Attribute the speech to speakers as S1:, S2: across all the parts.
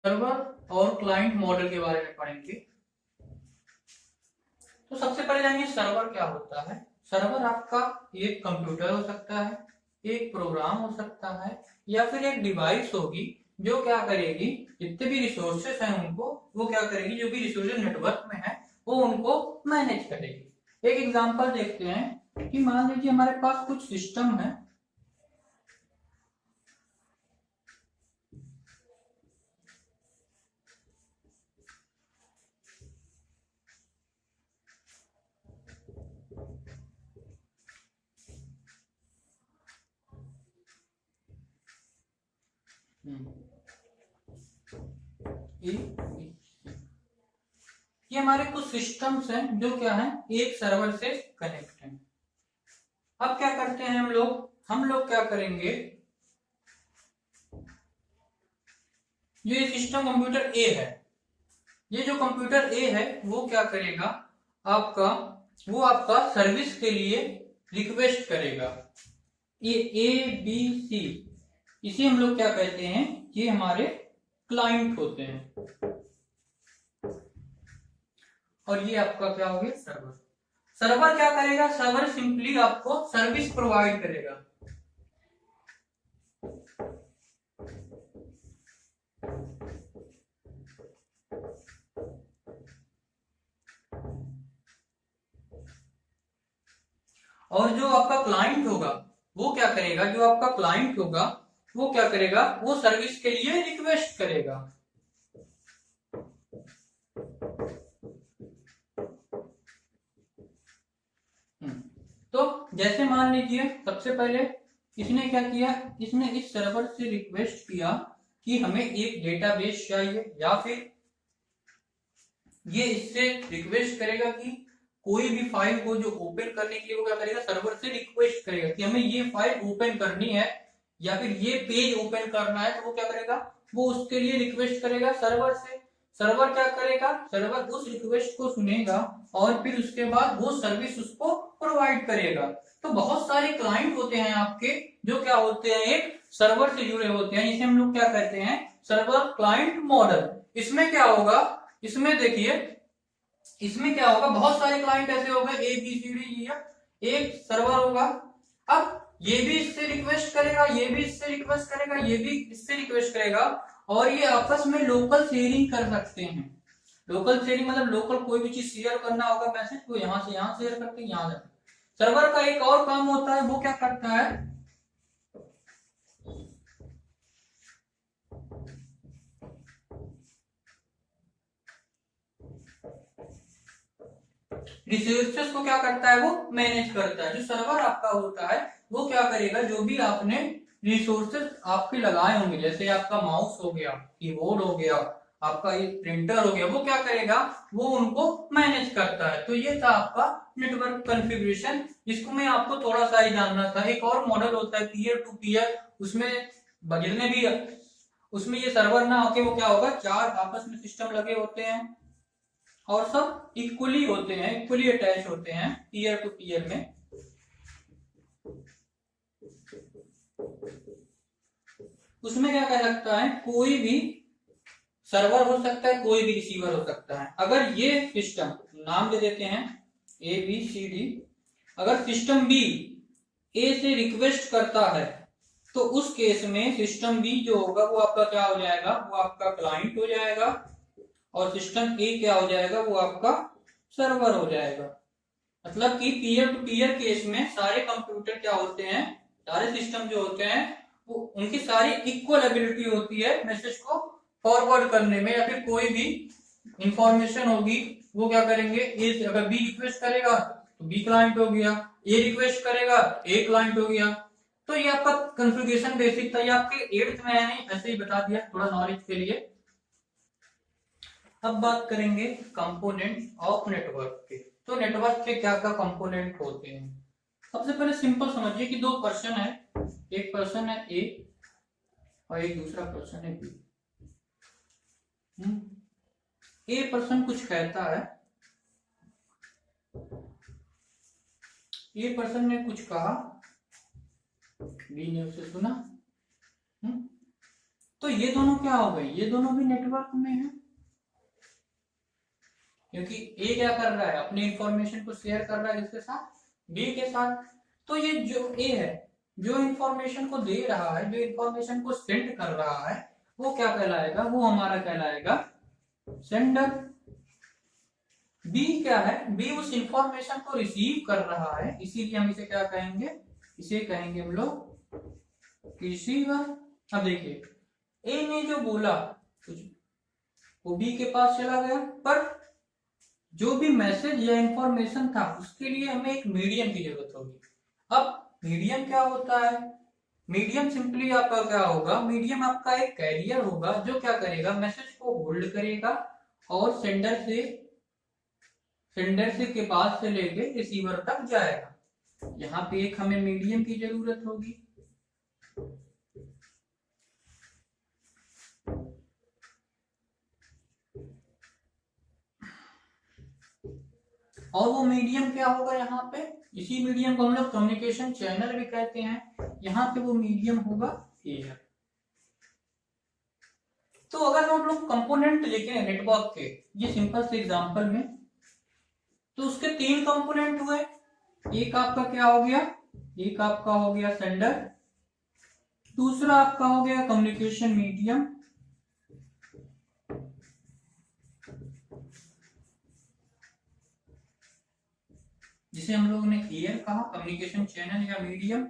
S1: Server और client model के बारे में पढ़ेंगे। तो सबसे पहले जानिए सर्वर क्या होता है। सर्वर आपका एक कंप्यूटर हो सकता है, एक प्रोग्राम हो सकता है, या फिर एक डिवाइस होगी जो क्या करेगी, जितने भी रिसोर्सेस हैं उनको वो क्या करेगी, जो भी रिसोर्सेस नेटवर्क में है वो उनको मैनेज करेगी। एक एग्जांपल देखते हैं कि मान लीजिए हमारे पास कुछ सिस्टम है। ये हमारे कुछ सिस्टम्स हैं जो क्या है, एक सर्वर से कनेक्ट हैं। अब क्या करते हैं हम लोग क्या करेंगे, जो ये सिस्टम कंप्यूटर ए है, ये जो कंप्यूटर ए है वो क्या करेगा, आपका सर्विस के लिए रिक्वेस्ट करेगा। ये ए बी सी, इसे हम लोग क्या कहते हैं, ये हमारे क्लाइंट होते हैं। और ये आपका क्या हो गया, सर्वर। सर्वर क्या करेगा, सर्वर सिंपली आपको सर्विस प्रोवाइड करेगा। और जो आपका क्लाइंट होगा वो क्या करेगा, जो आपका क्लाइंट होगा वो क्या करेगा, वो सर्विस के लिए रिक्वेस्ट करेगा। तो जैसे मान लीजिए सबसे पहले इसने क्या किया, इसने इस सर्वर से रिक्वेस्ट किया कि हमें एक डेटाबेस चाहिए, या फिर ये इससे रिक्वेस्ट करेगा कि कोई भी फाइल को जो ओपन करने के लिए वो क्या करेगा, सर्वर से रिक्वेस्ट करेगा कि हमें ये फाइल ओपन करनी है, या फिर ये पेज ओपन करना है। तो वो क्या करेगा, वो उसके लिए रिक्वेस्ट करेगा सर्वर से। सर्वर क्या करेगा, सर्वर उस रिक्वेस्ट को सुनेगा और फिर उसके बाद वो सर्विस उसको प्रोवाइड करेगा। तो बहुत सारे क्लाइंट होते हैं आपके जो क्या होते हैं, एक सर्वर से जुड़े होते हैं। इसे हम लोग क्या कहते हैं, सर्वर क्लाइंट मॉडल। इसमें क्या होगा, इसमें देखिए, इसमें क्या होगा, बहुत सारे क्लाइंट ऐसे हो गए ए बी सी डी, एक सर्वर होगा। अब ये भी इससे रिक्वेस्ट करेगा, ये भी इससे रिक्वेस्ट करेगा, ये भी इससे रिक्वेस्ट करेगा, और ये आपस में लोकल शेयरिंग कर सकते हैं। लोकल शेयरिंग मतलब लोकल कोई भी चीज शेयर करना होगा मैसेज, तो यहां से यहां शेयर करते हैं, यहां जाते। सर्वर का एक और काम होता है, वो क्या करता है, रिसोर्सेस को क्या करता है, वो मैनेज करता है। जो सर्वर आपका होता है वो क्या करेगा, जो भी आपने रिसोर्सेस आपके लगाए होंगे, जैसे आपका माउस हो गया, कीबोर्ड हो गया, आपका ये प्रिंटर हो गया, वो क्या करेगा, वो उनको मैनेज करता है। तो ये था आपका नेटवर्क कॉन्फ़िगरेशन, जिसको मैं आपको थोड़ा सा ही जानना था। एक और मॉडल होता है पीयर टू पीयर, उसमें जितने भी उसमें ये सर्वर ना होके वो क्या होगा, चार आपस में सिस्टम लगे होते हैं और सब इक्वली होते हैं, इक्वली अटैच होते हैं पीयर टू पीयर में। उसमें क्या कह सकता है, कोई भी सर्वर हो सकता है, कोई भी रिसीवर हो सकता है। अगर ये सिस्टम, नाम दे देते हैं ए बी सी डी, अगर सिस्टम बी ए से रिक्वेस्ट करता है तो उस केस में सिस्टम बी जो होगा वो आपका क्या हो जाएगा, वो आपका क्लाइंट हो जाएगा, और सिस्टम ए क्या हो जाएगा, वो आपका सर्वर हो जाएगा। मतलब कि पीयर टू पीयर केस में सारे कंप्यूटर क्या होते हैं, सारे सिस्टम जो होते हैं वो उनकी सारी इक्वल एबिलिटी होती है मैसेज को फॉरवर्ड करने में, या फिर कोई भी इंफॉर्मेशन होगी वो क्या करेंगे, ए अगर बी रिक्वेस्ट करेगा तो बी क्लाइंट हो गया, ए रिक्वेस्ट करेगा ए क्लाइंट हो गया। तो ये आपका कॉन्फ़िगरेशन बेसिक था, ये आपके 8th में है नहीं, ऐसे ही बता दिया थोड़ा नॉलेज के लिए। अब बात करेंगे कंपोनेंट ऑफ नेटवर्क के। तो नेटवर्क के क्या क्या कंपोनेंट होते हैं। सबसे पहले सिंपल समझिए कि दो पर्सन है, एक पर्सन है ए और एक दूसरा पर्सन है बी। ए पर्सन कुछ कहता है, ए पर्सन ने कुछ कहा, बी ने उसे सुना, तो ये दोनों क्या हो गए, ये दोनों भी नेटवर्क में है, क्योंकि ए क्या कर रहा है, अपनी इंफॉर्मेशन को शेयर कर रहा है किसके साथ, बी के साथ। तो ये जो ए है, जो इंफॉर्मेशन को दे रहा है, जो इंफॉर्मेशन को सेंड कर रहा है, वो क्या कहलाएगा, वो हमारा कहलाएगा सेंडर। बी क्या है, बी उस इंफॉर्मेशन को रिसीव कर रहा है, इसीलिए हम इसे क्या कहेंगे, इसे कहेंगे हम लोग रिसीवर। अब देखिए ए ने जो बोला कुछ, वो बी के पास चला गया, पर जो भी मैसेज या इंफॉर्मेशन था उसके लिए हमें एक मीडियम की जरूरत होगी। अब मीडियम क्या होता है, मीडियम सिंपली आपका क्या होगा, मीडियम आपका एक कैरियर होगा जो क्या करेगा, मैसेज को होल्ड करेगा और सेंडर से के पास से लेके रिसीवर तक जाएगा। यहाँ पे एक हमें मीडियम की जरूरत होगी। और वो मीडियम क्या होगा, यहाँ पे इसी मीडियम को हम लोग कम्युनिकेशन चैनल भी कहते हैं। यहाँ पे वो मीडियम होगा एयर। तो अगर हम लोग कंपोनेंट लिखे नेटवर्क के, ये सिंपल से एग्जांपल में, तो उसके 3 कंपोनेंट हुए। एक आपका क्या हो गया, एक आपका हो गया सेंडर, दूसरा आपका हो गया कम्युनिकेशन मीडियम, जिसे हम लोगों ने एयर कहा, कम्युनिकेशन चैनल या मीडियम।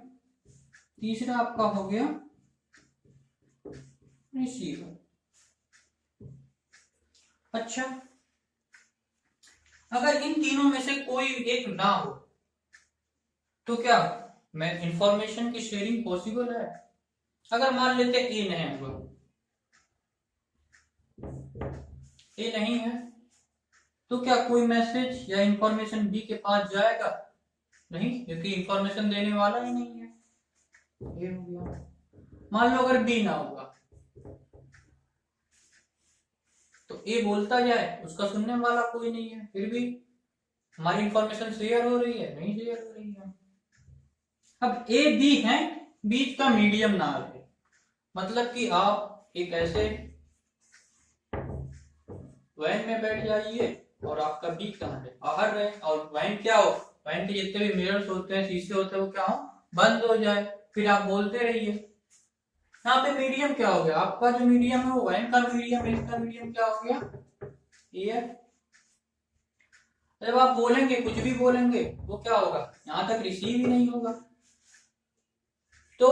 S1: तीसरा आपका हो गया रिसीवर। अच्छा, अगर इन तीनों में से कोई एक ना हो तो क्या मैं इंफॉर्मेशन की शेयरिंग पॉसिबल है? अगर मान लेते ए नहीं हुआ, ए नहीं है, तो क्या कोई मैसेज या इंफॉर्मेशन बी के पास जाएगा? नहीं, क्योंकि इंफॉर्मेशन देने वाला ही नहीं है। ये हो गया। मान लो अगर बी ना होगा तो ए बोलता जाए, उसका सुनने वाला कोई नहीं है, फिर भी हमारी इंफॉर्मेशन शेयर हो रही है, नहीं शेयर हो रही है। अब ए बी है, बीच का मीडियम ना रहे, मतलब कि आप एक ऐसे वैन में बैठ जाइए और आपका बी कहाँ है, बाहर रहे, और वैन क्या हो, वैन के जितने भी मिरर्स होते हैं, शीशे होते हैं, वो क्या हो, बंद हो जाए, फिर आप बोलते रहिए। यहाँ पे मीडियम क्या हो गया, आपका जो मीडियम है वो वैन का मीडियम है, इसका मीडियम क्या हो गया, एयर। जब आप बोलेंगे, कुछ भी बोलेंगे, वो क्या होगा, यहां तक रिसीव ही नहीं होगा। तो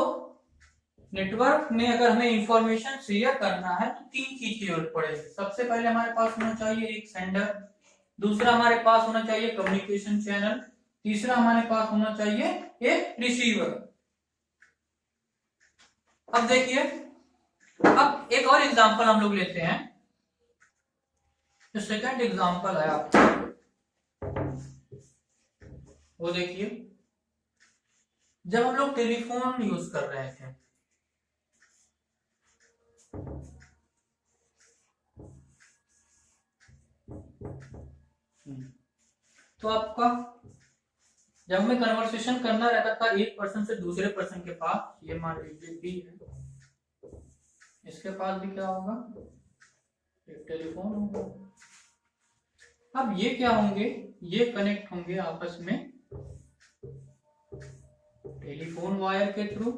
S1: नेटवर्क में अगर हमें इंफॉर्मेशन शेयर करना है तो 3 चीज की जरूरत पड़ेगी। सबसे पहले हमारे पास होना चाहिए एक सेंडर, दूसरा हमारे पास होना चाहिए कम्युनिकेशन चैनल, तीसरा हमारे पास होना चाहिए एक रिसीवर। अब देखिए, अब एक और एग्जांपल हम लोग लेते हैं। जो सेकंड एग्जांपल है आपका, वो देखिए, जब हम लोग टेलीफोन यूज कर रहे थे, तो आपका जब हमें कन्वर्सेशन करना रहता था एक पर्सन से दूसरे पर्सन के पास, ये मान लीजिए बी है, इसके पास भी क्या होगा, एक टेलीफोन होगा। अब ये क्या होंगे, ये कनेक्ट होंगे आपस में टेलीफोन वायर के थ्रू।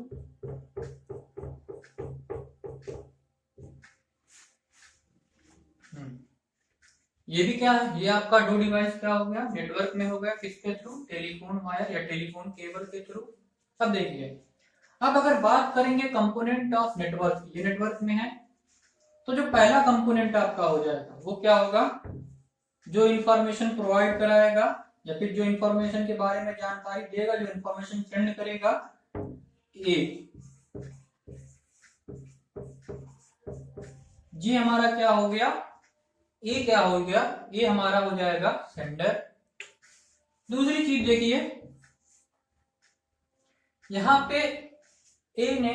S1: ये भी क्या है, ये आपका दो डिवाइस क्या हो गया, नेटवर्क में हो गया, किसके थ्रू, टेलीफोन वायर या टेलीफोन केबल के थ्रू। अब देखिए, अब अगर बात करेंगे कंपोनेंट ऑफ नेटवर्क, ये नेटवर्क में है, तो जो पहला कंपोनेंट आपका हो जाएगा वो क्या होगा, जो इंफॉर्मेशन प्रोवाइड कराएगा या फिर जो इंफॉर्मेशन के बारे में जानकारी देगा, जो इंफॉर्मेशन सेंड करेगा, ए, जी हमारा क्या हो गया, ए क्या हो गया, ये हमारा हो जाएगा सेंडर। दूसरी चीज देखिए, यहां पे ए ने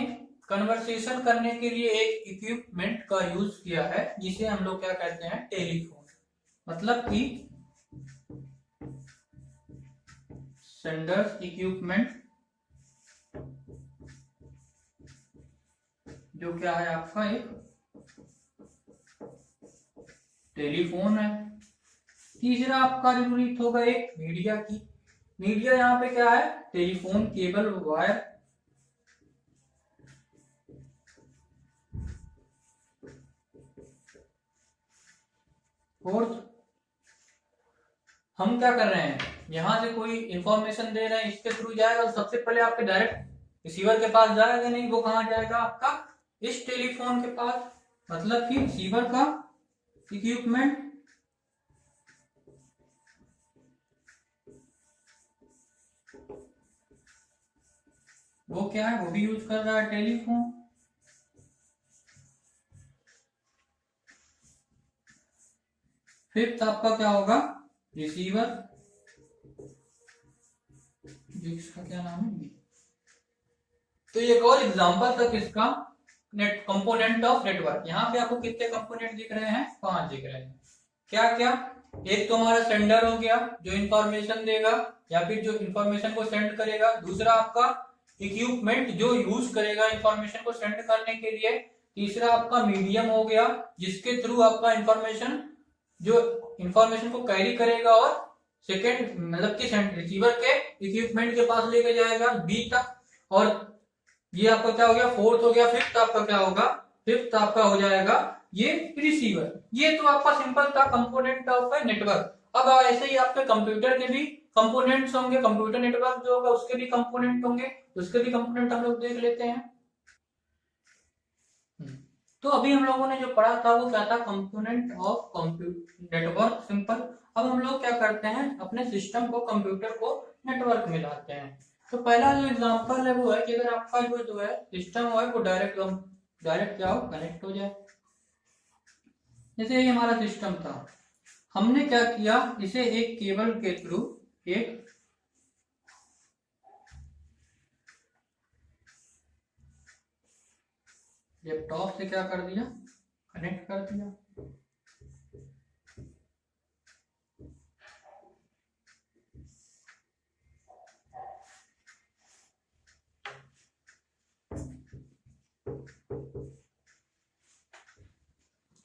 S1: कन्वर्सेशन करने के लिए एक इक्विपमेंट का यूज किया है, जिसे हम लोग क्या कहते हैं, टेलीफोन। मतलब कि सेंडर्स इक्विपमेंट जो क्या है आपका एक टेलीफोन है। तीसरा आपका जरूरत होगा एक मीडिया की। मीडिया यहाँ पे क्या है, टेलीफोन, केबल, वायर। फोर्थ, हम क्या कर रहे हैं, यहां से कोई इंफॉर्मेशन दे रहे हैं, इसके थ्रू जाएगा, सबसे पहले आपके डायरेक्ट रिसीवर के पास जाएगा नहीं, वो कहां जाएगा, आपका इस टेलीफोन के पास। मतलब कि रिसीवर का इक्विपमेंट वो क्या है, वो भी यूज कर रहा है टेलीफोन। फिफ्थ आपका क्या होगा, रिसीवर, जिसका क्या नाम है। तो ये एक और एग्जांपल था किसका, नेट कंपोनेंट ऑफ नेटवर्क। यहाँ पे आपको कितने कंपोनेंट दिख रहे हैं, 5 दिख रहे हैं। क्या क्या, एक तो हमारा सेंडर हो गया जो इंफॉर्मेशन देगा या फिर जो इंफॉर्मेशन को सेंड करेगा। दूसरा आपका इक्विपमेंट जो यूज करेगा इंफॉर्मेशन को सेंड करने के लिए। तीसरा आपका मीडियम हो गया जिसके थ्रू आपका इंफॉर्मेशन जो इंफॉर्मेशन को कैरी करेगा, और सेकेंड मतलब कि रिसीवर के इक्विपमेंट के पास लेके जाएगा बी तक। और ये आपका क्या हो गया, फोर्थ हो गया। फिफ्थ आपका क्या होगा, फिफ्थ आपका हो जाएगा ये रिसीवर। ये तो आपका सिंपल था कंपोनेंट ऑफ ए नेटवर्क। अब ऐसे ही आपके कंप्यूटर के भी कंपोनेंट्स होंगे, कंप्यूटर नेटवर्क जो होगा उसके भी कंपोनेंट होंगे, उसके भी कंपोनेंट हम लोग देख लेते हैं। तो अभी हम लोगों ने जो पढ़ा था वो क्या था, component of computer network, simple. अब हम लोग क्या करते हैं, अपने सिस्टम को, कंप्यूटर को नेटवर्क में लाते हैं। तो पहला जो एग्जांपल है वो है कि अगर आपका जो है सिस्टम है वो डायरेक्ट क्या हो, कनेक्ट हो जाए। जैसे ये हमारा सिस्टम था, हमने क्या किया, इसे एक केबल के थ्रू एक लैपटॉप से क्या कर दिया, कनेक्ट कर दिया।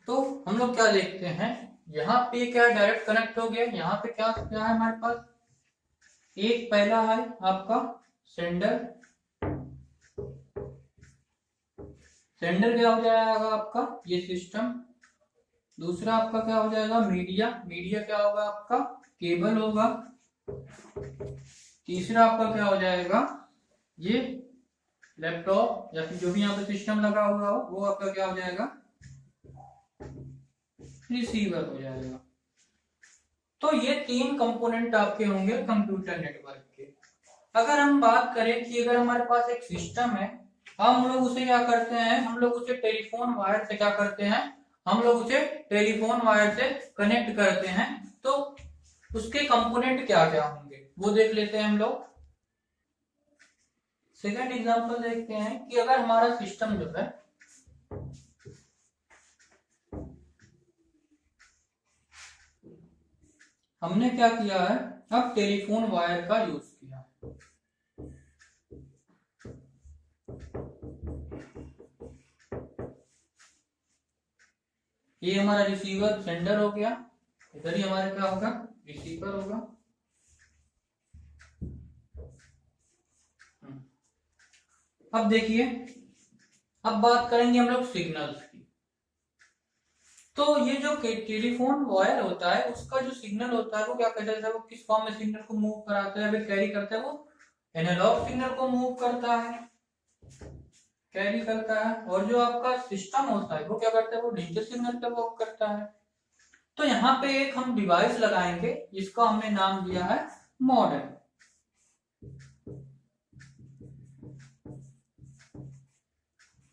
S1: तो हम लोग क्या देखते हैं, यहाँ पे क्या डायरेक्ट कनेक्ट हो गया। यहाँ पे क्या क्या है हमारे पास, एक पहला है आपका सेंडर। सेंडर क्या हो जाएगा आपका, ये सिस्टम। दूसरा आपका क्या हो जाएगा, मीडिया। मीडिया क्या होगा आपका, केबल होगा। तीसरा आपका क्या हो जाएगा, ये लैपटॉप या फिर जो भी यहाँ पे सिस्टम लगा हुआ हो वो आपका क्या हो जाएगा, रिसीवर हो जाएगा। तो ये 3 कंपोनेंट आपके होंगे कंप्यूटर नेटवर्क के। अगर हम बात करें कि अगर हमारे पास एक सिस्टम है, हम लोग उसे क्या करते हैं, हम लोग उसे टेलीफोन वायर से क्या करते हैं, हम लोग उसे टेलीफोन वायर से कनेक्ट करते हैं। तो उसके कंपोनेंट क्या क्या होंगे वो देख लेते हैं हम लोग। सेकंड एग्जांपल देखते हैं कि अगर हमारा सिस्टम जो है हमने क्या किया है, अब टेलीफोन वायर का यूज किया। ये हमारा रिसीवर सेंडर हो गया, इधर ही हमारा क्या होगा, रिसीवर होगा। अब देखिए, अब बात करेंगे हम लोग सिग्नल्स की। तो ये जो टेलीफोन वायर होता है उसका जो सिग्नल होता है वो क्या कहता है, वो किस फॉर्म में सिग्नल को मूव कराता है, कैरी करता है, वो एनालॉग सिग्नल को मूव करता है, कैरी करता है। और जो आपका सिस्टम होता है वो क्या करता है, वो डिजिटल सिग्नल पे वर्क करता है। तो यहाँ पे एक हम डिवाइस लगाएंगे जिसका हमने नाम दिया है मॉडेम।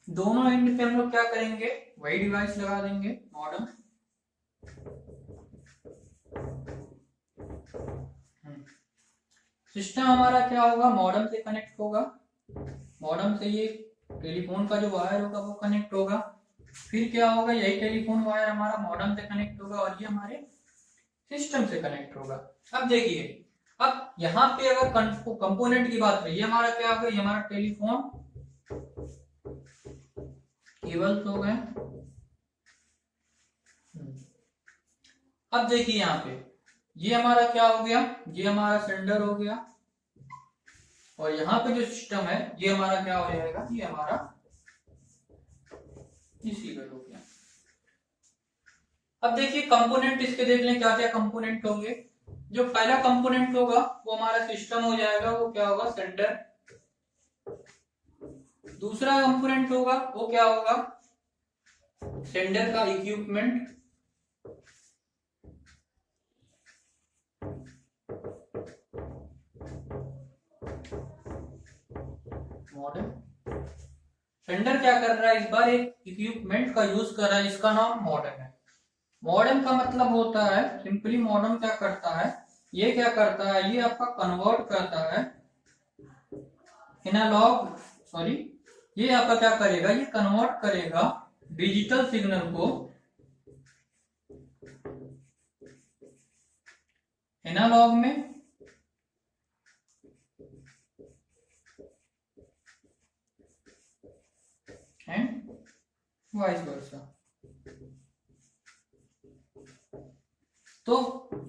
S1: दोनों एंड पे हम लोग क्या करेंगे, वही डिवाइस लगा देंगे, मॉडेम। सिस्टम हमारा क्या होगा, मॉडेम से कनेक्ट होगा। मॉडेम से ये टेलीफोन का जो वायर होगा वो कनेक्ट होगा। फिर क्या होगा, यही टेलीफोन वायर हमारा मॉडेम से कनेक्ट होगा और ये हमारे सिस्टम से कनेक्ट होगा। अब देखिए, अब यहाँ पे अगर कंपोनेंट की बात करें, ये हमारा क्या होगा, ये हमारा टेलीफोन केबल्स हो गए। अब देखिए यहाँ पे ये हमारा क्या हो गया, ये हमारा सेंडर हो गया, और यहाँ पे जो सिस्टम है ये हमारा क्या हो जाएगा, ये हमारा रिसीवर हो गया। अब देखिए कंपोनेंट इसके देख लें क्या क्या कंपोनेंट होंगे। जो पहला कंपोनेंट होगा वो हमारा सिस्टम हो जाएगा, वो क्या होगा, सेंडर। दूसरा कंपोनेंट होगा वो क्या होगा, सेंडर का इक्विपमेंट। मॉडम, सेंडर क्या कर रहा है, इस बार एक इक्विपमेंट का यूज कर रहा है, इसका नाम मॉडम है। मॉडम का मतलब होता है सिंपली, मॉडम क्या करता है, ये क्या करता है, ये आपका कन्वर्ट करता है एनालॉग, सॉरी, ये आपका क्या करेगा, ये कन्वर्ट करेगा डिजिटल सिग्नल को एनालॉग में एंड वाइस वर्सा। तो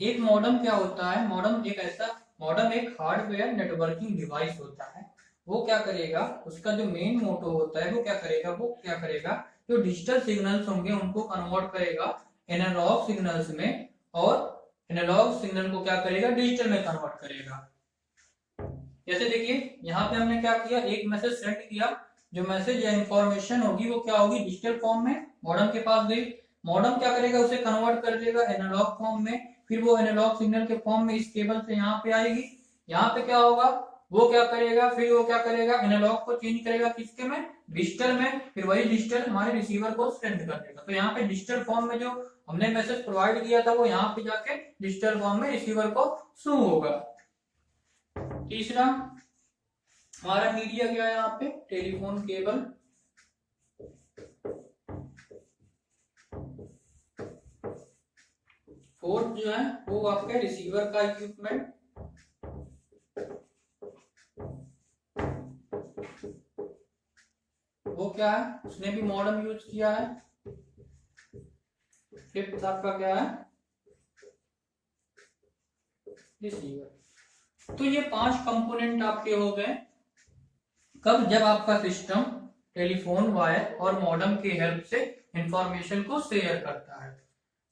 S1: एक मॉडम क्या होता है, मॉडम एक ऐसा, मॉडम एक हार्डवेयर नेटवर्किंग डिवाइस होता है। वो क्या करेगा, उसका जो मेन मोटो होता है वो क्या करेगा, जो डिजिटल सिग्नल्स होंगे उनको कन्वर्ट करेगा एनालॉग सिग्नल्स में, और एनालॉग सिग्नल को क्या करेगा, डिजिटल में कन्वर्ट करेगा। जैसे देखिए यहाँ पे हमने क्या किया, एक मैसेज सेंड किया, जो मैसेज या इंफॉर्मेशन होगी वो क्या होगी, डिजिटल फॉर्म में मॉडम के पास गई। मॉडम क्या करेगा, उसे कन्वर्ट कर देगा एनालॉग फॉर्म में, फिर वो एनालॉग सिग्नल के फॉर्म में इस केबल से यहाँ पे आएगी। यहाँ पे क्या होगा, वो क्या करेगा, फिर वो क्या करेगा, एनालॉग को चेंज करेगा किसके में, डिजिटल में, फिर वही डिजिटल हमारे रिसीवर को सेंड कर देगा। तो यहाँ पे डिजिटल फॉर्म में जो हमने मैसेज प्रोवाइड किया था वो यहाँ पे जाके डिजिटल फॉर्म में रिसीवर को शो होगा। तीसरा हमारा मीडिया क्या है, यहाँ पे टेलीफोन केबल। फोर्थ जो है वो आपके रिसीवर का इक्विपमेंट। वो क्या है, उसने भी मॉडम यूज किया है। फिफ्थ आपका क्या है, रिसीवर। तो ये 5 कंपोनेंट आपके हो गए। कब, जब आपका सिस्टम टेलीफोन वायर और मॉडम की हेल्प से इंफॉर्मेशन को शेयर करता है।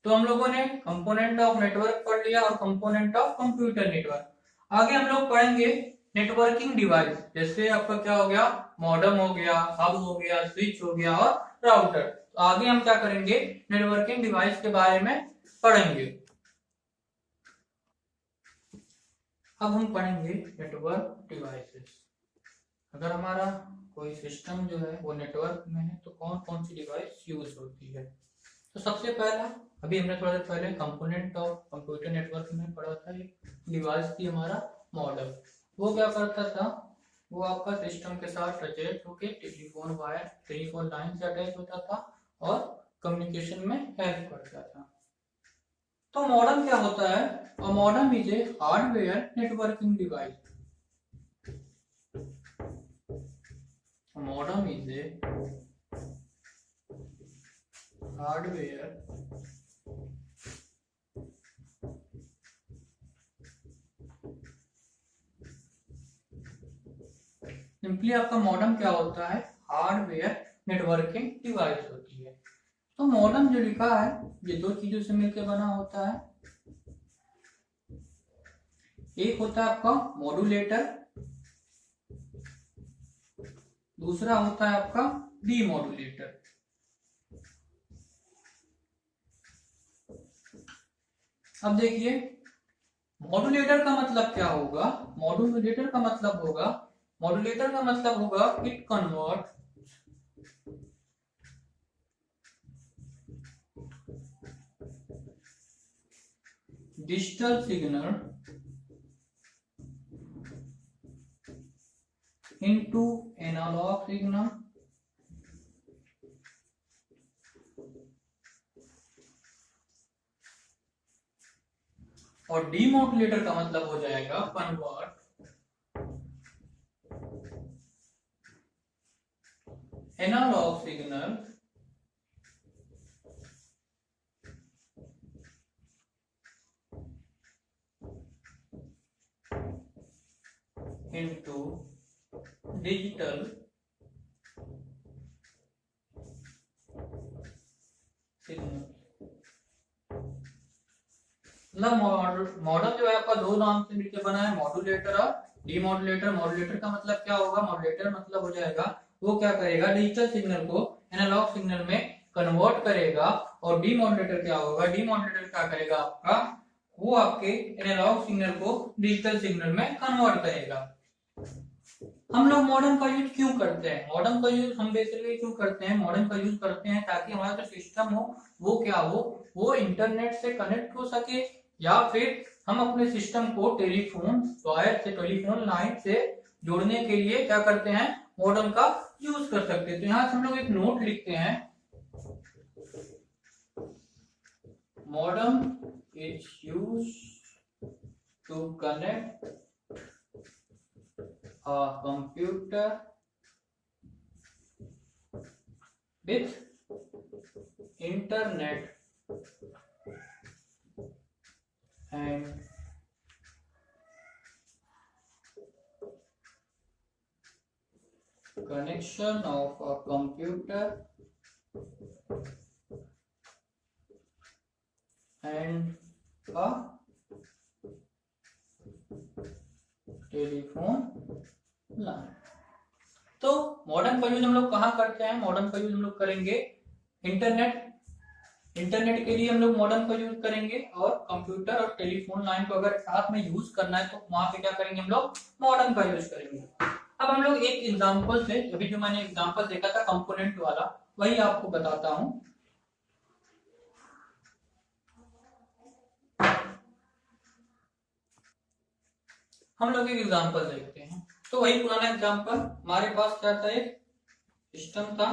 S1: तो हम लोगों ने कंपोनेंट ऑफ नेटवर्क पढ़ लिया और कंपोनेंट ऑफ कंप्यूटर नेटवर्क। आगे हम लोग पढ़ेंगे नेटवर्किंग डिवाइस, जैसे आपका क्या हो गया, मॉडम हो गया, हब हो गया, स्विच हो गया और राउटर। तो आगे हम क्या करेंगे, नेटवर्किंग डिवाइस के बारे में पढ़ेंगे। अब हम पढ़ेंगे नेटवर्क डिवाइसेस। अगर हमारा कोई सिस्टम जो है वो नेटवर्क में है तो कौन कौन सी डिवाइस यूज होती है। तो सबसे पहला, अभी हमने थोड़ा देर पहले कंपोनेंट ऑफ कंप्यूटर नेटवर्क में पढ़ा था, एक डिवाइस थी हमारा मॉडम। वो क्या करता था, वो आपका सिस्टम के साथ अटैच होकर टेलीफोन वायर, टेलीफोन लाइन से अटैच होता था और कम्युनिकेशन में हेल्प करता था। तो मॉडम क्या होता है, a modem is a hardware networking device. Modem is a hardware simply आपका मॉडम क्या होता है, हार्डवेयर नेटवर्किंग डिवाइस होती है। तो मॉडम जो लिखा है ये 2 चीजों से मिलकर बना होता है। एक होता है आपका मॉड्यूलेटर, दूसरा होता है आपका डीमॉड्यूलेटर। अब देखिए मॉड्यूलेटर का मतलब क्या होगा, मॉड्यूलेटर का मतलब होगा it convert digital signal into analog signal और डीमॉड्यूलेटर का मतलब हो जाएगा convert analog signal into digital signal। मतलब मॉडल जो है आपका दो नाम से मिलकर बना है, मॉड्यूलेटर और डीमॉड्यूलेटर। मॉड्यूलेटर का मतलब क्या होगा, मॉड्यूलेटर मतलब हो जाएगा वो क्या करेगा, डिजिटल सिग्नल को एनालॉग सिग्नल में कन्वर्ट करेगा। और डीमॉड्यूलेटर क्या होगा, डीमॉड्यूलेटर क्या करेगा आपका, वो आपके एनालॉग सिग्नल को डिजिटल सिग्नल में कन्वर्ट करेगा। हम लोग मॉडेम का यूज क्यों करते हैं, मॉडेम का यूज हम बेसिकली क्यों करते हैं, मॉडेम का यूज करते हैं ताकि हमारा जो सिस्टम हो वो क्या हो, वो इंटरनेट से कनेक्ट हो सके, या फिर हम अपने सिस्टम को टेलीफोन वायर से, टेलीफोन लाइन से जोड़ने के लिए क्या करते हैं, मॉडेम का यूज कर सकते हैं। तो यहाँ से हम लोग एक नोट लिखते हैं, modem is use to connect a computer with internet and connection of a computer and a telephone line. तो मॉडेम का यूज हम लोग कहाँ करते हैं, मॉडेम का यूज हम लोग करेंगे इंटरनेट के लिए हम लोग मॉडेम का यूज करेंगे, और कंप्यूटर और टेलीफोन लाइन को अगर साथ में यूज करना है तो वहां पे क्या करेंगे, हम लोग मॉडेम का यूज करेंगे। अब हम लोग एक एग्जांपल से, अभी जो मैंने एग्जांपल देखा था कंपोनेंट वाला, वही आपको बताता हूं। हम लोग एक एग्जांपल देखते हैं। तो वही पुराना एग्जांपल, हमारे पास क्या था, एक सिस्टम था,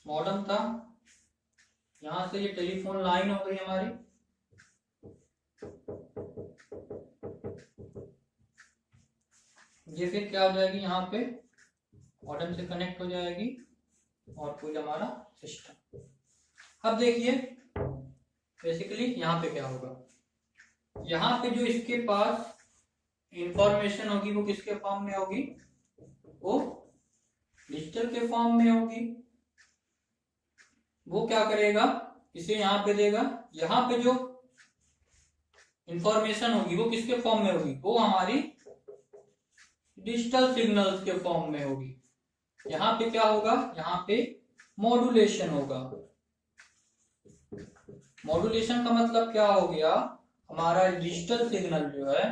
S1: मॉडेम था, यहां से ये टेलीफोन लाइन हो गई हमारी, ये फिर क्या हो जाएगी, यहाँ पे मॉडेम से कनेक्ट हो जाएगी और फिर हमारा सिस्टम। अब देखिए बेसिकली यहाँ पे क्या होगा, यहाँ पे जो इसके पास इंफॉर्मेशन होगी वो किसके फॉर्म में होगी, वो डिजिटल के फॉर्म में होगी। वो क्या करेगा, इसे यहाँ पे देगा, यहाँ पे जो इंफॉर्मेशन होगी वो किसके फॉर्म में होगी, वो हमारी डिजिटल सिग्नल्स के फॉर्म में होगी। यहाँ पे क्या होगा, यहाँ पे मॉड्यूलेशन होगा। मॉड्यूलेशन का मतलब क्या हो गया, हमारा डिजिटल सिग्नल जो है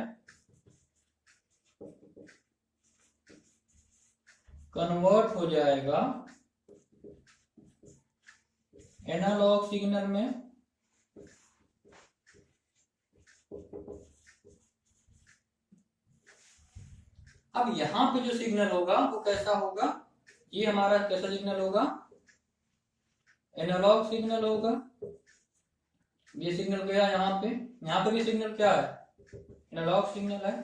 S1: कन्वर्ट हो जाएगा एनालॉग सिग्नल में। अब यहां पे जो सिग्नल होगा वो कैसा होगा, ये हमारा कैसा सिग्नल होगा, एनालॉग सिग्नल होगा। ये सिग्नल गया यहाँ पे भी सिग्नल क्या है, एनालॉग सिग्नल है,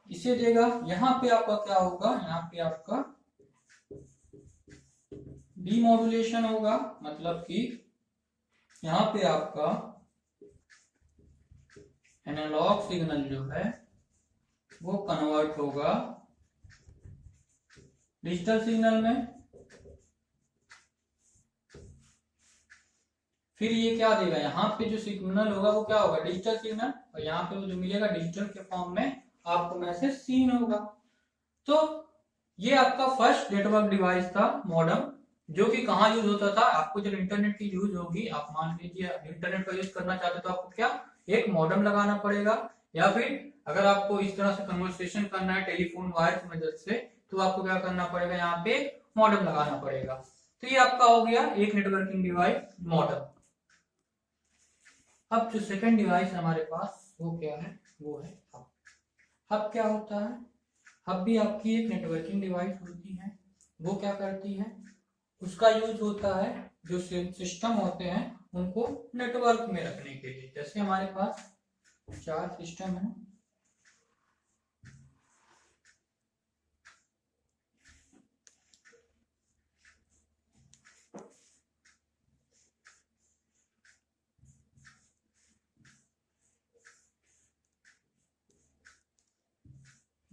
S1: इसे देगा। यहाँ पे आपका क्या होगा, यहाँ पे आपका डीमॉड्यूलेशन होगा, मतलब कि यहाँ पे आपका एनालॉग सिग्नल जो है वो कन्वर्ट होगा डिजिटल सिग्नल में। फिर ये क्या देगा, यहाँ पे जो सिग्नल होगा वो क्या होगा, डिजिटल सिग्नल, और यहाँ पे वो जो मिलेगा डिजिटल के फॉर्म में आपको मैसेज सीन होगा। तो ये आपका फर्स्ट नेटवर्क डिवाइस था मॉडेम, जो कि कहाँ यूज होता था, आपको जब इंटरनेट की यूज होगी, आप मान लीजिए इंटरनेट का यूज करना चाहते हो तो आपको क्या एक मॉडेम लगाना पड़ेगा, या फिर अगर आपको इस तरह से कन्वर्सेशन करना है टेलीफोन वायर की मदद से तो आपको क्या करना पड़ेगा, यहाँ पे मॉडेम लगाना पड़ेगा। तो ये आपका हो गया एक नेटवर्किंग डिवाइस मॉडेम। अब जो सेकंड डिवाइस हमारे पास वो क्या है, वो है हब। हब क्या होता है, हब भी आपकी एक नेटवर्किंग डिवाइस होती है। वो क्या करती है, उसका यूज होता है जो सिस्टम होते हैं उनको नेटवर्क में रखने के लिए। जैसे हमारे पास 4 सिस्टम है,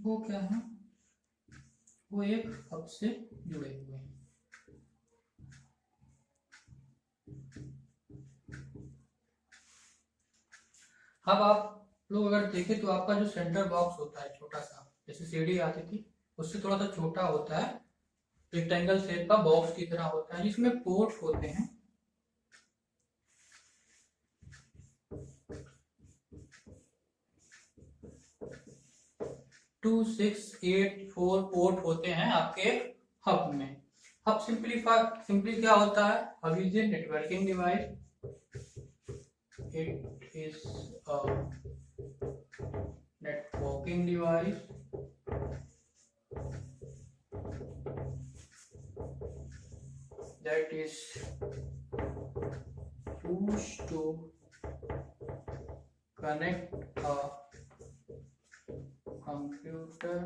S1: वो क्या है, वो एक हब से जुड़े हुए हैं। अब आप लोग अगर देखें तो आपका जो सेंटर बॉक्स होता है छोटा सा, जैसे सीढ़ी आती थी उससे थोड़ा सा छोटा होता है, रेक्टेंगल शेप का बॉक्स की तरह होता है जिसमें पोर्ट होते हैं। टू 6 8 4 पोर्ट होते हैं आपके हब में। हब सिंपली क्या होता है, hub is a networking device, it is a networking device that is used to connect a computer,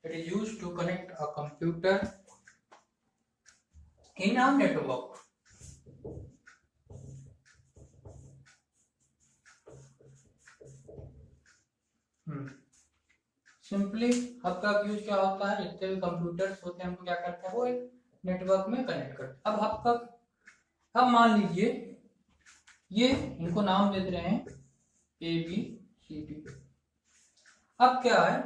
S1: it is used to connect a computer in a network. Simply hub का use क्या होता है, जितने भी computers होते हैं उनको क्या करते हैं, वो एक नेटवर्क में कनेक्ट करते हैं। अब हब का, अब मान लीजिए ये इनको नाम दे रहे हैं ए बी सी डी। अब क्या है,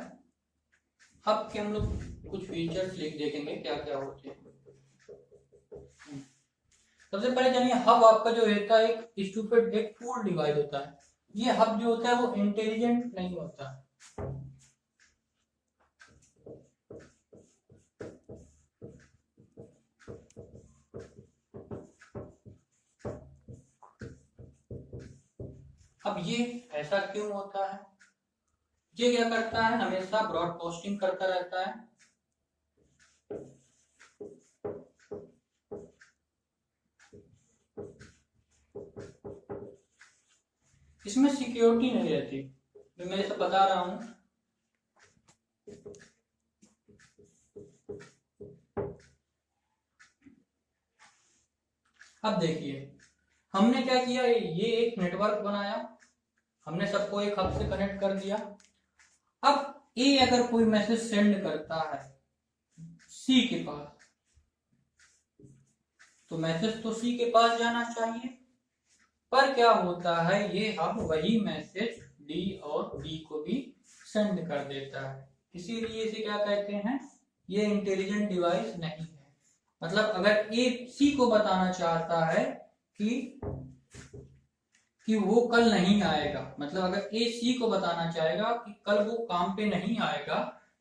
S1: हब के हम लोग कुछ फीचर्स देखेंगे क्या क्या होते हैं। सबसे पहले जानिए, हब आपका जो होता है एक स्टूपिड, एक फूल डिवाइस होता है। ये हब जो होता है वो इंटेलिजेंट नहीं होता है। अब ये ऐसा क्यों होता है, ये क्या करता है, हमेशा ब्रॉडकास्टिंग करता रहता है। इसमें सिक्योरिटी नहीं रहती, मैं जैसे बता रहा हूं। अब देखिए हमने क्या किया, ये एक नेटवर्क बनाया, हमने सबको एक हब से कनेक्ट कर दिया। अब ए अगर कोई मैसेज सेंड करता है सी के पास, तो मैसेज तो सी के पास जाना चाहिए, पर क्या होता है, ये हब वही मैसेज डी और बी को भी सेंड कर देता है। इसीलिए इसे क्या कहते हैं, ये इंटेलिजेंट डिवाइस नहीं है। मतलब अगर ए सी को बताना चाहता है कि वो कल नहीं आएगा, मतलब अगर ए सी को बताना चाहेगा कि कल वो काम पे नहीं आएगा,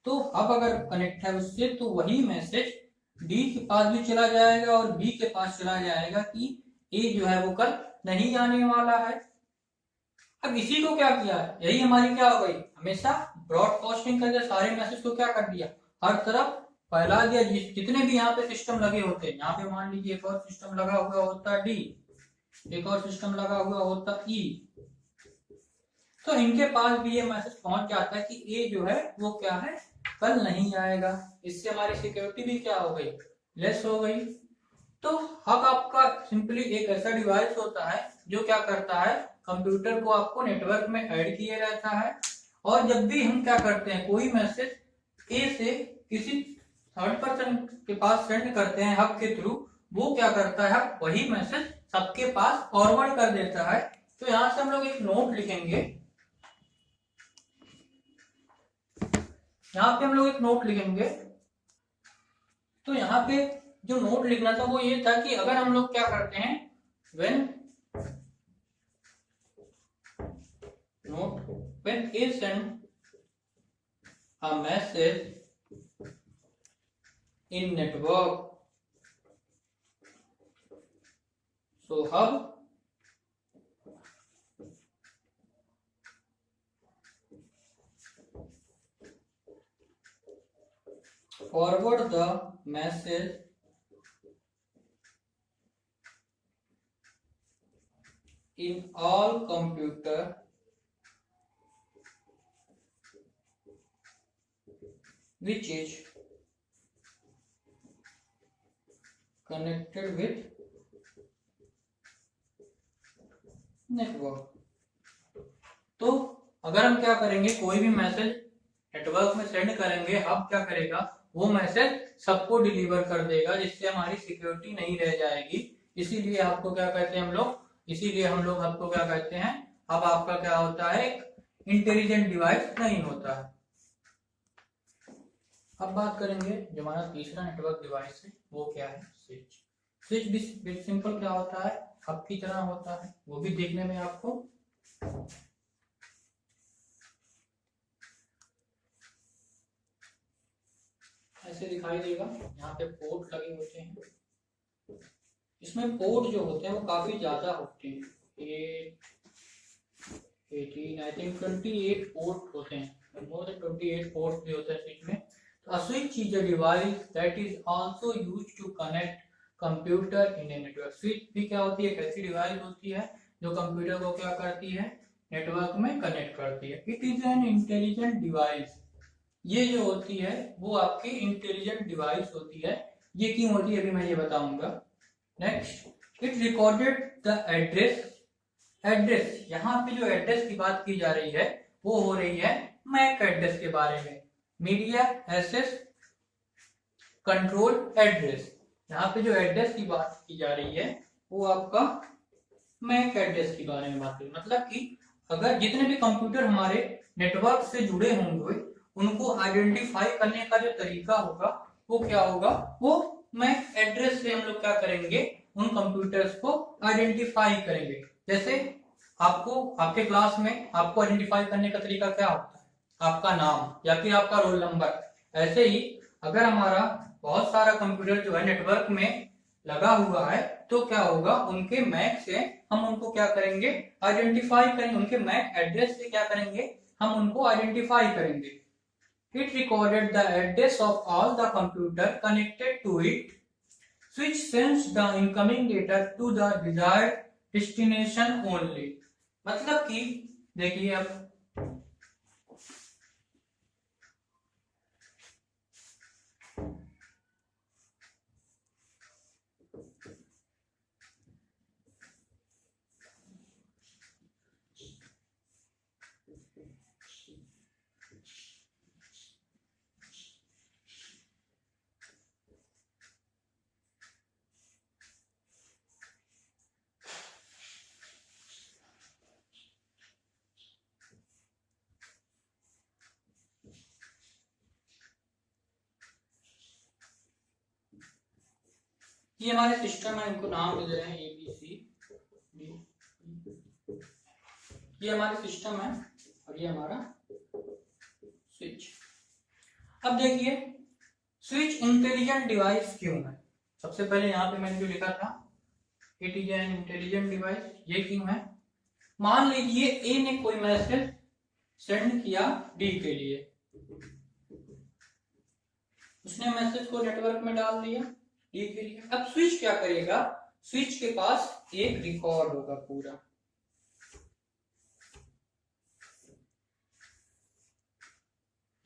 S1: तो अब अगर कनेक्ट है उससे तो वही मैसेज डी के पास भी चला जाएगा और बी के पास चला जाएगा कि ए जो है वो कल नहीं आने वाला है। अब इसी को क्या किया, यही हमारी क्या हो गई, हमेशा ब्रॉडकास्टिंग करके सारे मैसेज को क्या कर दिया, हर तरफ फैला दिया। जितने भी यहाँ पे सिस्टम लगे होते हैं, यहाँ पे मान लीजिए एक और सिस्टम लगा हुआ होता डी, एक और सिस्टम लगा हुआ होता ई, तो इनके पास भी ये मैसेज पहुंच जाता है कि ए जो है वो क्या है, कल नहीं आएगा। इससे हमारी सिक्योरिटी भी क्या हो गई, लेस हो गई। तो हब आपका सिंपली एक ऐसा डिवाइस होता है जो क्या करता है, कंप्यूटर को आपको नेटवर्क में ऐड किए रहता है, और जब भी हम क्या करते हैं, कोई मैसेज ए से किसी थर्ड पर्सन के पास सेंड करते हैं हब के थ्रू, वो क्या करता है, वही मैसेज सबके पास फॉरवर्ड कर देता है। तो यहां से हम लोग एक नोट लिखेंगे, यहाँ पे हम लोग एक नोट लिखेंगे। तो यहाँ पे जो नोट लिखना था वो ये था कि अगर हम लोग क्या करते हैं, when A send a message in network, so hub forward the message in all computer which is connected with network। तो अगर हम क्या करेंगे, कोई भी मैसेज नेटवर्क में सेंड करेंगे, हब क्या करेगा, वो मैसेज सबको डिलीवर कर देगा, जिससे हमारी सिक्योरिटी नहीं रह जाएगी। इसीलिए आपको क्या कहते हैं हम लोग, इसीलिए हम लोग आपको क्या कहते हैं, अब आपका क्या होता है, इंटेलिजेंट डिवाइस नहीं होता है। अब बात करेंगे जो हमारा तीसरा नेटवर्क डिवाइस है वो क्या है, स्विच। स्विच भी सिंपल क्या होता है, हब की तरह होता है, वो भी देखने में आपको ऐसे दिखाई देगा। यहाँ पे पोर्ट लगे होते हैं, इसमें पोर्ट जो होते हैं वो काफी ज्यादा होते हैं, 18 आई थिंक 28 पोर्ट होते हैं, मोर देन 28 पोर्ट भी होते हैं स्विच में। A switch is a device that is also used to connect computer in a network। Switch भी क्या होती है, एक ऐसी डिवाइस होती है जो कंप्यूटर को क्या करती है, नेटवर्क में कनेक्ट करती है। It is an intelligent device, ये जो होती है वो आपकी इंटेलिजेंट डिवाइस होती है। ये क्यों होती है अभी मैं ये बताऊंगा। Next, it recorded the address. Address, यहाँ पे जो एड्रेस की बात की जा रही है वो हो रही है मैक एड्रेस के बारे में, मीडिया एक्सेस कंट्रोल एड्रेस। यहाँ पे जो एड्रेस की बात की जा रही है वो आपका मैक एड्रेस के बारे में बात करें, मतलब कि अगर जितने भी कंप्यूटर हमारे नेटवर्क से जुड़े होंगे उनको आइडेंटिफाई करने का जो तरीका होगा वो क्या होगा, वो मैक एड्रेस से हम लोग क्या करेंगे, उन कंप्यूटर्स को आइडेंटिफाई करेंगे। जैसे आपको आपके क्लास में आपको आइडेंटिफाई करने का तरीका क्या होता है, आपका नाम या फिर आपका रोल नंबर। ऐसे ही अगर हमारा बहुत सारा कंप्यूटर जो है नेटवर्क में लगा हुआ है तो क्या होगा, उनके मैक से हम उनको क्या करेंगे, आइडेंटिफाई करेंगे, उनके मैक एड्रेस से क्या करेंगे, हम उनको आइडेंटिफाई करेंगे। It recorded the address of all the computer connected to it, which sends the incoming data to the desired destination only। मतलब कि देखिए अब ये हमारे सिस्टम है, इनको नाम दे रहे हैं ए बी सी डी। ये हमारे सिस्टम है और ये हमारा स्विच। अब देखिए स्विच इंटेलिजेंट डिवाइस क्यों है। सबसे पहले यहाँ पे मैंने जो लिखा था it is an intelligent device, ये क्यों है। मान लीजिए ए ने कोई मैसेज सेंड किया डी के लिए, उसने मैसेज को नेटवर्क में डाल दिया डी के लिए। अब स्विच क्या करेगा, स्विच के पास एक रिकॉर्ड होगा पूरा,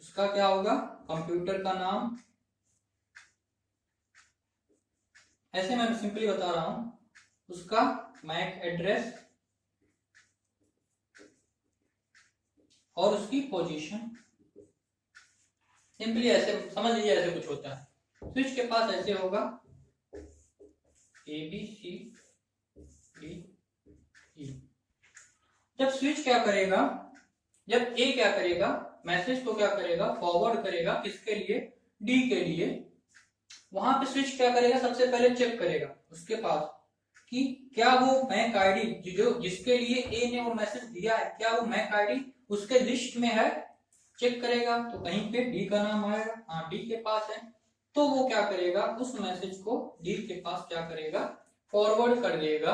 S1: उसका क्या होगा, कंप्यूटर का नाम, ऐसे मैं सिंपली बता रहा हूं, उसका मैक एड्रेस और उसकी पोजीशन। सिंपली ऐसे समझ लीजिए, ऐसे कुछ होता है। स्विच के पास ऐसे होगा A B C D E. जब स्विच क्या करेगा, जब ए क्या करेगा, मैसेज को क्या करेगा, फॉरवर्ड करेगा किसके लिए, डी के लिए। वहां पे स्विच क्या करेगा, सबसे पहले चेक करेगा उसके पास कि क्या वो मैक आईडी जो जिसके लिए ए ने वो मैसेज दिया है, क्या वो मैक आईडी उसके लिस्ट में है। चेक करेगा तो कहीं पे डी का नाम आएगा, हाँ डी के पास है, तो वो क्या करेगा, उस मैसेज को डी के पास क्या करेगा, फॉरवर्ड कर देगा।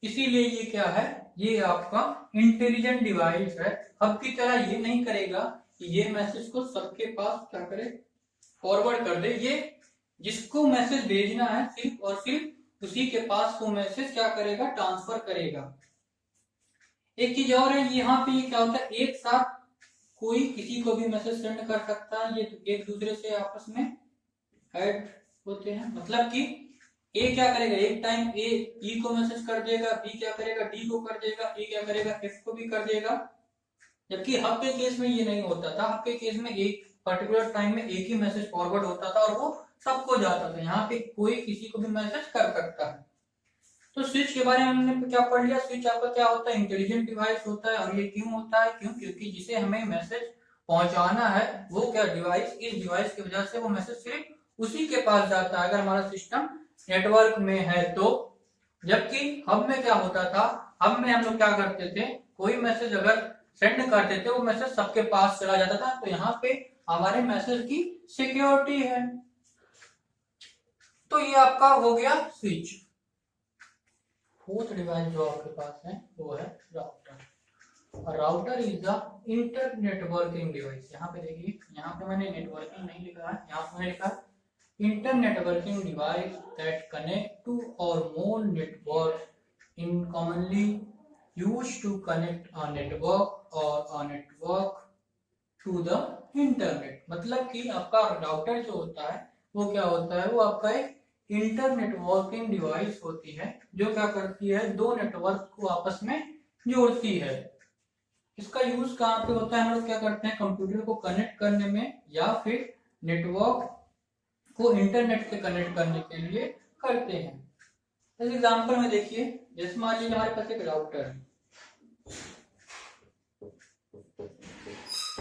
S1: इसीलिए ये क्या है, ये आपका इंटेलिजेंट डिवाइस है। अब की तरह ये नहीं करेगा कि ये मैसेज को सबके पास क्या करे, फॉरवर्ड कर दे। ये जिसको मैसेज भेजना है सिर्फ और सिर्फ उसी के पास वो मैसेज क्या करेगा, ट्रांसफर करेगा। एक चीज और है, यहाँ पे ये क्या होता है, एक साथ कोई किसी को भी मैसेज सेंड कर सकता है, ये एक दूसरे से आपस में ऐड होते हैं। मतलब कि ए क्या करेगा, एक टाइम ए ई को मैसेज कर देगा, बी क्या करेगा, डी को कर देगा, ए क्या करेगा, एफ को भी कर देगा। जबकि हब के केस में ये नहीं होता था। हब के केस में एक पर्टिकुलर टाइम में एक ही मैसेज फॉरवर्ड होता था और वो सबको जाता था। यहाँ पे कोई किसी को भी मैसेज कर सकता है। तो स्विच के बारे में हमने क्या पढ़ लिया। स्विच आपका क्या होता है, इंटेलिजेंट डिवाइस होता है। और ये क्यों होता है, क्योंकि जिसे हमें मैसेज पहुंचाना है वो क्या डिवाइस, इस डिवाइस की वजह से वो मैसेज सिर्फ उसी के पास जाता है अगर हमारा सिस्टम नेटवर्क में है तो। जबकि हब में क्या होता था, हब में हम लोग क्या करते थे, कोई मैसेज अगर सेंड करते थे वो मैसेज सबके पास चला जाता था। तो यहाँ पे हमारे मैसेज की सिक्योरिटी है। तो ये आपका हो गया स्विच। फोर्थ डिवाइस जो आपके पास है वो है router. Router is the inter networking device. यहाँ पे देखिए, यहाँ पे मैंने नेटवर्किंग नहीं लिखा है, यहाँ पे मैंने लिखा inter networking device that connect two और more network in commonly used to connect a network और a network to the internet. मतलब कि आपका राउटर जो होता है वो क्या होता है, वो आपका एक इंटर नेटवर्किंग डिवाइस होती है जो क्या करती है, दो नेटवर्क को आपस में जोड़ती है। इसका यूज कहाँ पे होता है, हम लोग क्या करते हैं, कंप्यूटर को कनेक्ट करने में या फिर नेटवर्क को इंटरनेट से कनेक्ट करने के लिए करते हैं। इस एग्जांपल में देखिए, जैसे मान लीजिए हमारे पास एक राउटर है,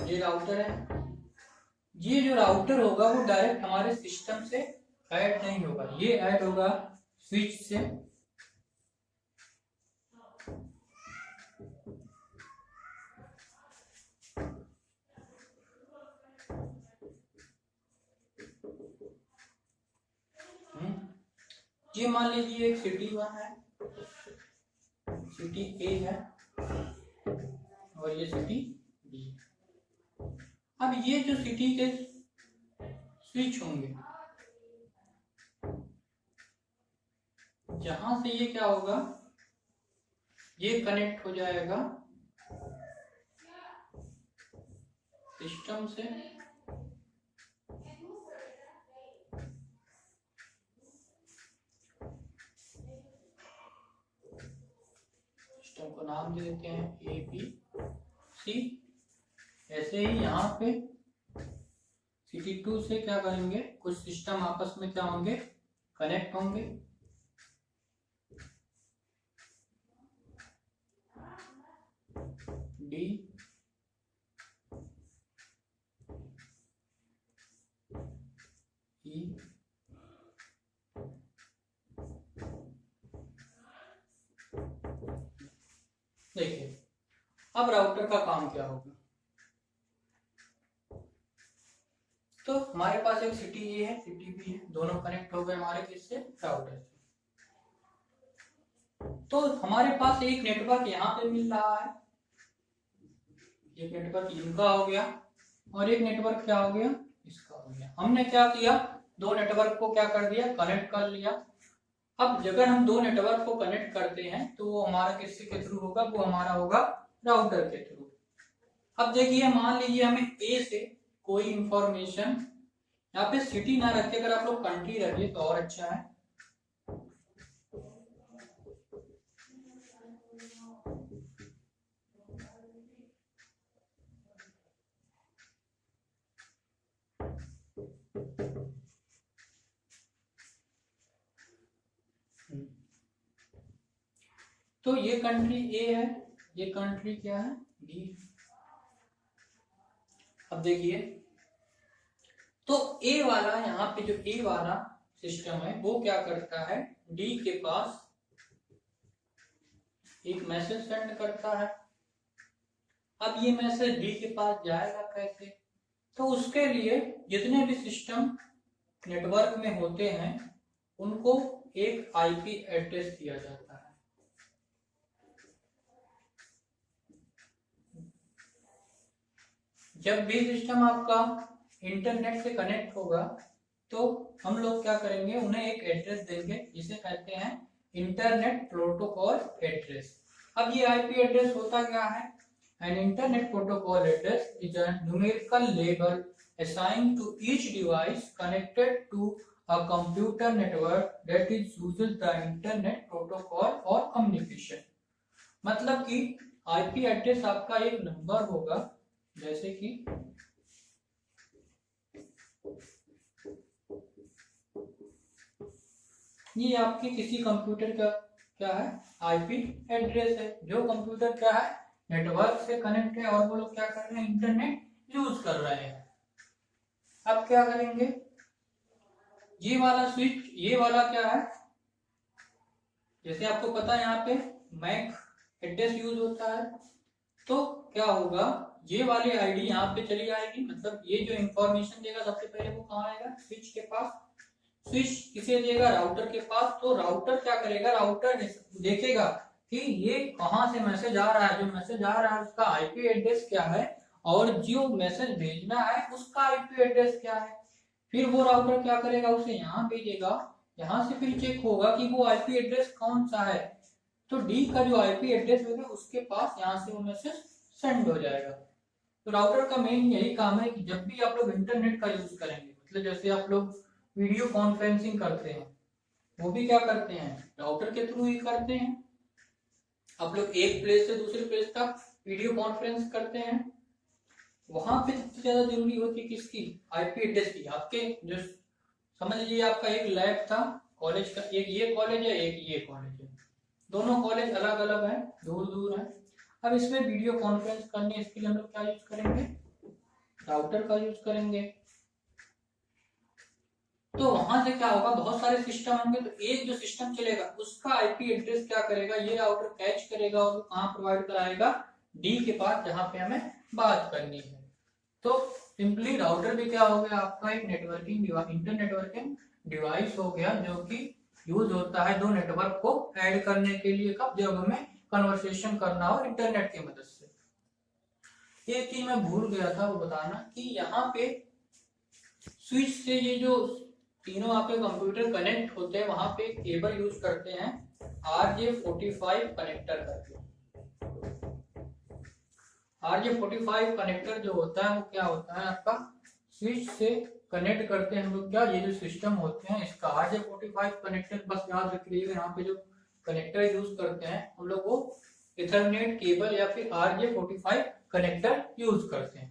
S1: ये राउटर है। ये जो राउटर होगा वो डायरेक्ट हमारे सिस्टम से ऐड नहीं होगा, ये ऐड होगा स्विच से। ये मान लीजिए एक सिटी 1 है, सिटी ए है और ये सिटी बी। अब ये जो सिटी के स्विच होंगे, जहां से ये क्या होगा, ये कनेक्ट हो जाएगा सिस्टम से। सिस्टम को नाम दे देते हैं ए बी सी। ऐसे ही यहाँ पे सिटी 2 से क्या करेंगे, कुछ सिस्टम आपस में क्या होंगे, कनेक्ट होंगे। डी ई देखिए, अब राउटर का काम क्या होगा। तो हमारे पास एक सिटी ए है, सिटी बी है, दोनों कनेक्ट हो गए हमारे किससे, राउटर से। तो हमारे पास एक नेटवर्क यहाँ पे मिल रहा है, एक नेटवर्क इनका हो गया और एक नेटवर्क क्या हो गया, इसका हो गया। हमने क्या किया, दो नेटवर्क को क्या कर दिया, कनेक्ट कर लिया। अब अगर हम दो नेटवर्क को कनेक्ट करते हैं तो वो हमारा किसके के थ्रू होगा, वो हमारा होगा राउटर के थ्रू। अब देखिए, मान लीजिए हमें ए से कोई इंफॉर्मेशन, यहाँ पे सिटी ना रखे, अगर आप लोग कंट्री रखिए तो और अच्छा है। तो ये कंट्री ए है, ये कंट्री क्या है, बी। अब देखिए, तो ए वाला, यहाँ पे जो ए वाला सिस्टम है वो क्या करता है, डी के पास एक मैसेज सेंड करता है। अब ये मैसेज डी के पास जाएगा कैसे, तो उसके लिए जितने भी सिस्टम नेटवर्क में होते हैं उनको एक आईपी एड्रेस दिया जाता है। जब भी सिस्टम आपका इंटरनेट से कनेक्ट होगा तो हम लोग क्या करेंगे, उन्हें एक एड्रेस देंगे जिसे कहते हैं इंटरनेट प्रोटोकॉल एड्रेस। अब ये आईपी एड्रेस होता क्या है, an internet protocol address is a numerical label assigned to each device connected to a computer network that is uses the internet protocol for communication। मतलब कि आईपी एड्रेस आपका एक number होगा, जैसे कि ये आपके किसी कंप्यूटर का क्या है, आईपी एड्रेस है। जो कंप्यूटर क्या है, नेटवर्क से कनेक्ट है और वो लोग क्या कर रहे हैं, इंटरनेट यूज कर रहे हैं। अब क्या करेंगे, ये वाला स्विच, ये वाला क्या है, जैसे आपको पता है यहाँ पे मैक एड्रेस यूज होता है, तो क्या होगा, ये वाली आईडी यहाँ पे चली आएगी, मतलब ये जो इंफॉर्मेशन देगा सबसे पहले वो कहाँ आएगा, स्विच के पास। स्विच किसे देगा, राउटर के पास। तो राउटर क्या करेगा, राउटर देखेगा कि ये कहाँ से मैसेज आ रहा है, जो मैसेज आ रहा है उसका आईपी एड्रेस क्या है, और जो मैसेज भेजना है उसका आईपी एड्रेस क्या है। फिर वो राउटर क्या करेगा, उसे यहाँ भेजेगा, यहाँ से फिर चेक होगा कि वो आईपी एड्रेस कौन सा है, तो डी का जो आईपी एड्रेस होगा उसके पास यहाँ से वो मैसेज सेंड हो जाएगा। तो राउटर का मेन यही काम है कि जब भी आप लोग इंटरनेट का यूज करेंगे, मतलब जैसे आप लोग वीडियो कॉन्फ्रेंसिंग करते हैं, वो भी क्या करते हैं, राउटर के थ्रू ही करते हैं। आप लोग एक प्लेस से दूसरे प्लेस तक वीडियो कॉन्फ्रेंस करते हैं, वहां पे सबसे ज्यादा जरूरी होती है किसकी, आईपी एड्रेस की। आपके जो समझ लीजिए आपका एक लैब था कॉलेज का, एक ये कॉलेज है एक ये कॉलेज है, दोनों कॉलेज अलग अलग है, दूर दूर है। अब इसमें वीडियो कॉन्फ्रेंस करनी है, इसके लिए हम लोग क्या यूज करेंगे, राउटर का यूज करेंगे। तो वहां से क्या होगा, बहुत सारे सिस्टम होंगे, तो एक जो सिस्टम चलेगा उसका आईपी एड्रेस क्या करेगा, ये राउटर कैच करेगा और कहाँ प्रोवाइड कराएगा, डी के पास, जहां पे हमें बात करनी है। तो सिंपली राउटर भी क्या हो गया, आपका एक नेटवर्किंग इंटर नेटवर्किंग डिवाइस हो गया, जो कि यूज होता है दो नेटवर्क को ऐड करने के लिए, कब, जब हमें कन्वर्सेशन करना हो इंटरनेट की मदद से। एक चीज मैं भूल गया था वो बताना, कि यहाँ पे स्विच से ये जो तीनों आपके कंप्यूटर कनेक्ट होते हैं, वहां पे केबल यूज करते हैं RJ45 कनेक्टर करके। RJ45 कनेक्टर जो होता है वो क्या होता है, आपका स्विच से कनेक्ट करते हैं हम लोग क्या, ये जो सिस्टम होते हैं इसका RJ45 कनेक्टर, बस याद रखिएगा यहाँ पे जो कनेक्टर यूज करते हैं हम लोग वो इथरनेट केबल या फिर RJ45 कनेक्टर यूज करते हैं।